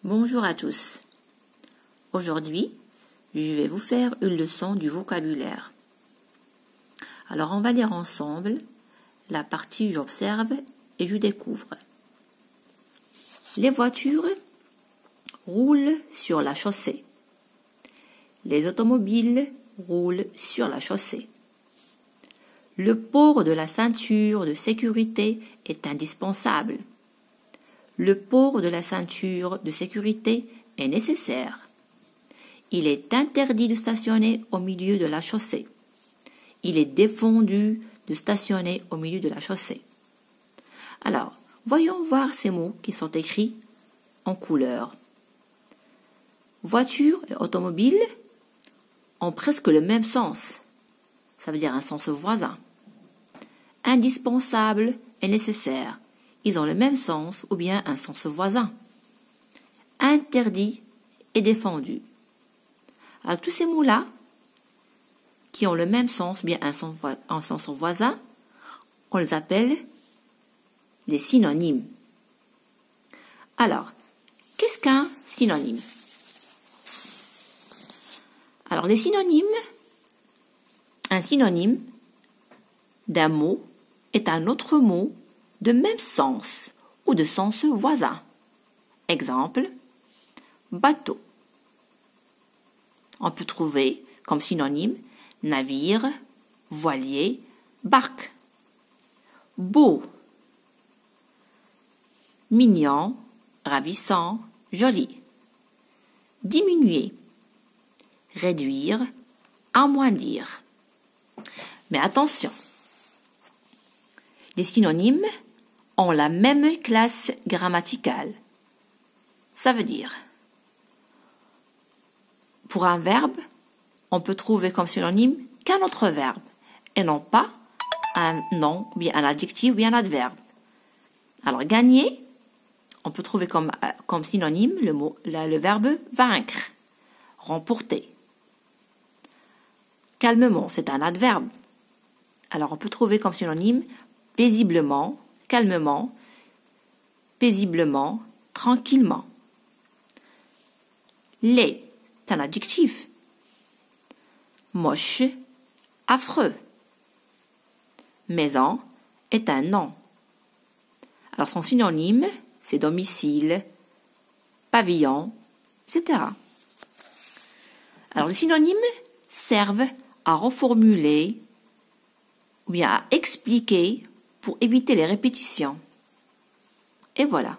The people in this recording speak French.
Bonjour à tous. Aujourd'hui, je vais vous faire une leçon du vocabulaire. Alors, on va lire ensemble la partie j'observe et je découvre. Les voitures roulent sur la chaussée. Les automobiles roulent sur la chaussée. Le port de la ceinture de sécurité est indispensable. Le port de la ceinture de sécurité est nécessaire. Il est interdit de stationner au milieu de la chaussée. Il est défendu de stationner au milieu de la chaussée. Alors, voyons voir ces mots qui sont écrits en couleur. Voiture et automobile ont presque le même sens. Ça veut dire un sens voisin. Indispensable et nécessaire. Ils ont le même sens ou bien un sens voisin. Interdit et défendu. Alors tous ces mots-là, qui ont le même sens ou bien un sens voisin, on les appelle les synonymes. Alors, qu'est-ce qu'un synonyme? Alors les synonymes, un synonyme d'un mot est un autre mot de même sens ou de sens voisin. Exemple, bateau. On peut trouver comme synonyme navire, voilier, barque. Beau, mignon, ravissant, joli. Diminuer, réduire, amoindrir. Mais attention, les synonymes ont la même classe grammaticale. Ça veut dire, pour un verbe, on peut trouver comme synonyme qu'un autre verbe, et non pas un nom, ou bien un adjectif, ou bien un adverbe. Alors, gagner, on peut trouver comme synonyme le verbe vaincre, remporter. Calmement, c'est un adverbe. Alors, on peut trouver comme synonyme paisiblement, calmement, paisiblement, tranquillement. Laid, c'est un adjectif. Moche, affreux. Maison est un nom. Alors son synonyme, c'est domicile, pavillon, etc. Alors les synonymes servent à reformuler ou bien à expliquer pour éviter les répétitions. Et voilà.